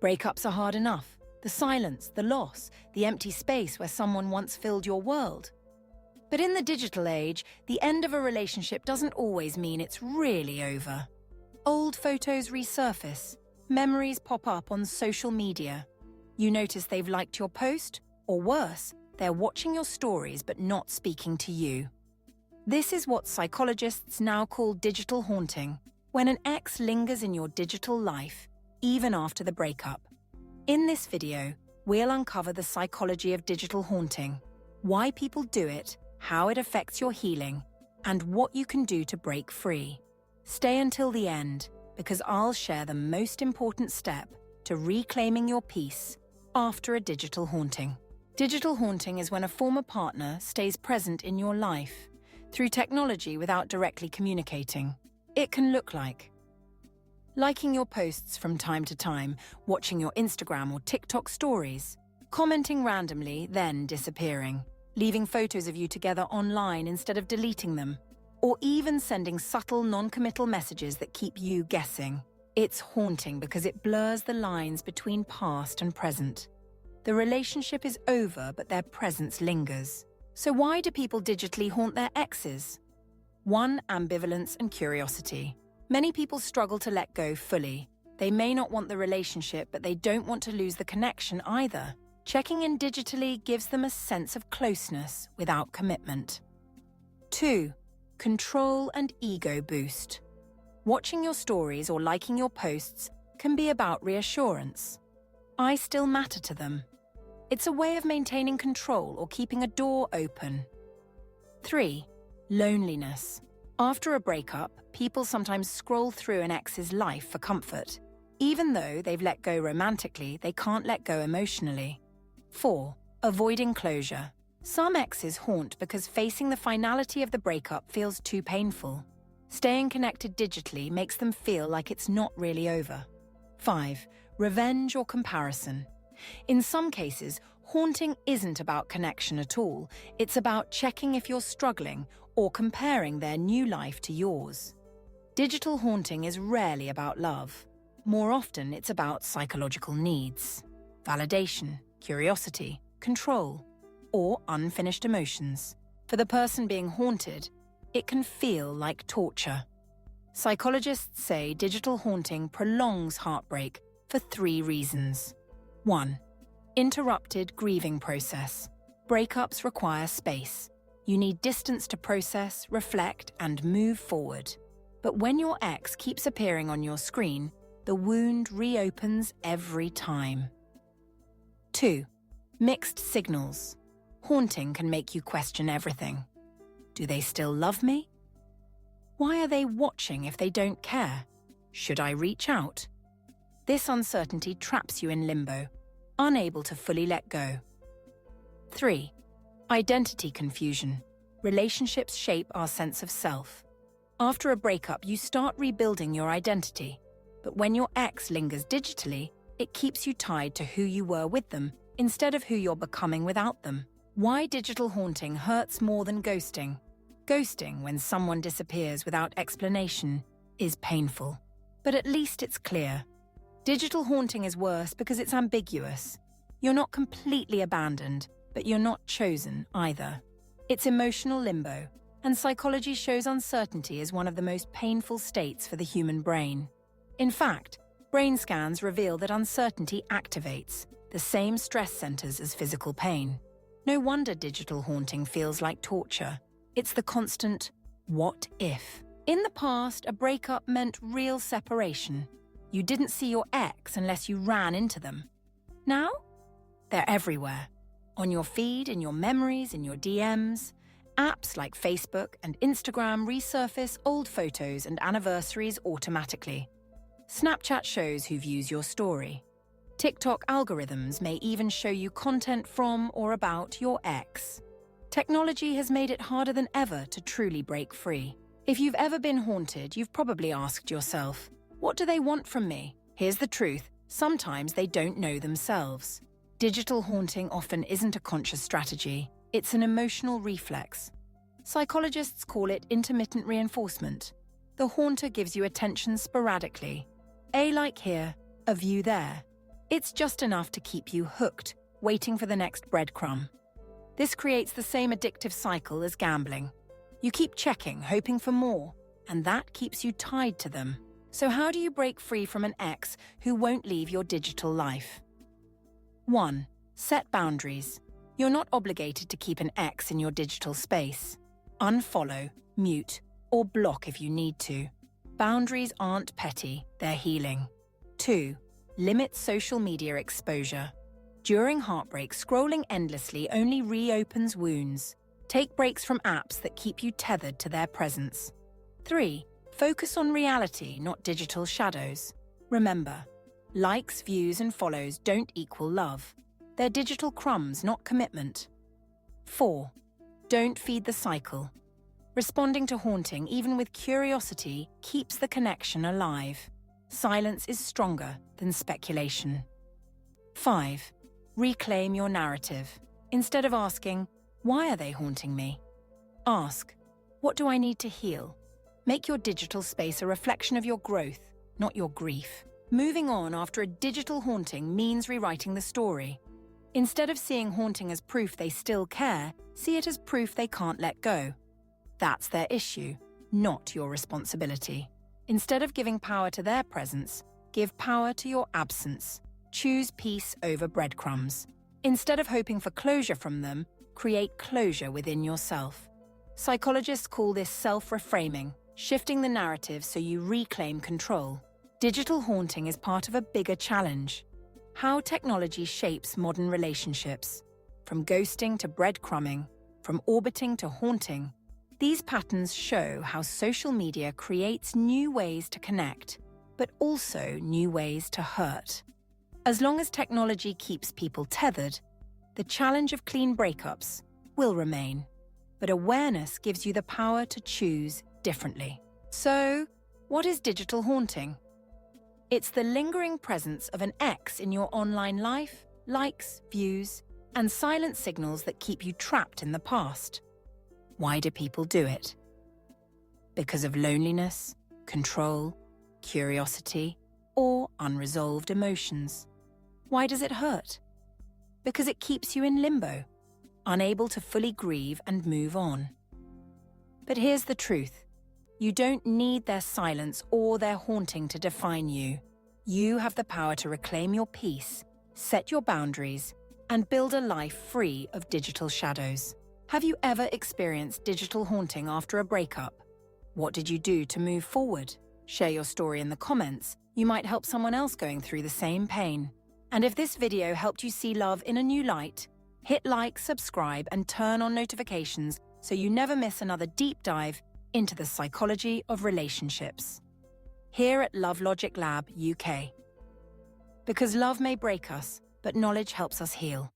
Breakups are hard enough. The silence, the loss, the empty space where someone once filled your world. But in the digital age, the end of a relationship doesn't always mean it's really over. Old photos resurface. Memories pop up on social media. You notice they've liked your post, or worse, they're watching your stories but not speaking to you. This is what psychologists now call digital haunting, when an ex lingers in your digital life, even after the breakup. In this video, we'll uncover the psychology of digital haunting, why people do it, how it affects your healing, and what you can do to break free. Stay until the end, because I'll share the most important step to reclaiming your peace after a digital haunting. Digital haunting is when a former partner stays present in your life through technology without directly communicating. It can look like liking your posts from time to time, watching your Instagram or TikTok stories, commenting randomly, then disappearing, leaving photos of you together online instead of deleting them, or even sending subtle non-committal messages that keep you guessing. It's haunting because it blurs the lines between past and present. The relationship is over, but their presence lingers. So why do people digitally haunt their exes? 1. Ambivalence and curiosity. Many people struggle to let go fully. They may not want the relationship, but they don't want to lose the connection either. Checking in digitally gives them a sense of closeness without commitment. 2. Control and ego boost. Watching your stories or liking your posts can be about reassurance. I still matter to them. It's a way of maintaining control or keeping a door open. 3. Loneliness. After a breakup, people sometimes scroll through an ex's life for comfort. Even though they've let go romantically, they can't let go emotionally. 4. Avoiding closure. Some exes haunt because facing the finality of the breakup feels too painful. Staying connected digitally makes them feel like it's not really over. 5. Revenge or comparison. In some cases, haunting isn't about connection at all. It's about checking if you're struggling or comparing their new life to yours. Digital haunting is rarely about love. More often, it's about psychological needs, validation, curiosity, control, or unfinished emotions. For the person being haunted, it can feel like torture. Psychologists say digital haunting prolongs heartbreak for 3 reasons. 1. Interrupted grieving process. Breakups require space. You need distance to process, reflect, and move forward. But when your ex keeps appearing on your screen, the wound reopens every time. 2. Mixed signals. Haunting can make you question everything. Do they still love me? Why are they watching if they don't care? Should I reach out? This uncertainty traps you in limbo, unable to fully let go. 3. Identity confusion. Relationships shape our sense of self. After a breakup, you start rebuilding your identity. But when your ex lingers digitally, it keeps you tied to who you were with them instead of who you're becoming without them. Why digital haunting hurts more than ghosting. Ghosting, when someone disappears without explanation, is painful. But at least it's clear. Digital haunting is worse because it's ambiguous. You're not completely abandoned, but you're not chosen either. It's emotional limbo, and psychology shows uncertainty is one of the most painful states for the human brain. In fact, brain scans reveal that uncertainty activates the same stress centers as physical pain. No wonder digital haunting feels like torture. It's the constant, what if? In the past, a breakup meant real separation. You didn't see your ex unless you ran into them. Now, they're everywhere. On your feed, in your memories, in your DMs. Apps like Facebook and Instagram resurface old photos and anniversaries automatically. Snapchat shows who views your story. TikTok algorithms may even show you content from or about your ex. Technology has made it harder than ever to truly break free. If you've ever been haunted, you've probably asked yourself, what do they want from me? Here's the truth, sometimes they don't know themselves. Digital haunting often isn't a conscious strategy, it's an emotional reflex. Psychologists call it intermittent reinforcement. The haunter gives you attention sporadically. A like here, a view there. It's just enough to keep you hooked, waiting for the next breadcrumb. This creates the same addictive cycle as gambling. You keep checking, hoping for more, and that keeps you tied to them. So how do you break free from an ex who won't leave your digital life? 1. Set boundaries. You're not obligated to keep an ex in your digital space. Unfollow, mute, or block if you need to. Boundaries aren't petty, they're healing. 2. Limit social media exposure. During heartbreak, scrolling endlessly only reopens wounds. Take breaks from apps that keep you tethered to their presence. 3. Focus on reality, not digital shadows. Remember, likes, views, and follows don't equal love. They're digital crumbs, not commitment. 4. Don't feed the cycle. Responding to haunting, even with curiosity, keeps the connection alive. Silence is stronger than speculation. 5. Reclaim your narrative. Instead of asking, "Why are they haunting me?" ask, "What do I need to heal?" Make your digital space a reflection of your growth, not your grief. Moving on after a digital haunting means rewriting the story. Instead of seeing haunting as proof they still care, see it as proof they can't let go. That's their issue, not your responsibility. Instead of giving power to their presence, give power to your absence. Choose peace over breadcrumbs. Instead of hoping for closure from them, create closure within yourself. Psychologists call this self-reframing, shifting the narrative so you reclaim control. Digital haunting is part of a bigger challenge. How technology shapes modern relationships. From ghosting to breadcrumbing, from orbiting to haunting, these patterns show how social media creates new ways to connect, but also new ways to hurt. As long as technology keeps people tethered, the challenge of clean breakups will remain. But awareness gives you the power to choose differently. So, what is digital haunting? It's the lingering presence of an ex in your online life, likes, views, and silent signals that keep you trapped in the past. Why do people do it? Because of loneliness, control, curiosity, or unresolved emotions. Why does it hurt? Because it keeps you in limbo, unable to fully grieve and move on. But here's the truth. You don't need their silence or their haunting to define you. You have the power to reclaim your peace, set your boundaries, and build a life free of digital shadows. Have you ever experienced digital haunting after a breakup? What did you do to move forward? Share your story in the comments. You might help someone else going through the same pain. And if this video helped you see love in a new light, hit like, subscribe, and turn on notifications so you never miss another deep dive into the psychology of relationships. Here at Love Logic Lab UK. Because love may break us, but knowledge helps us heal.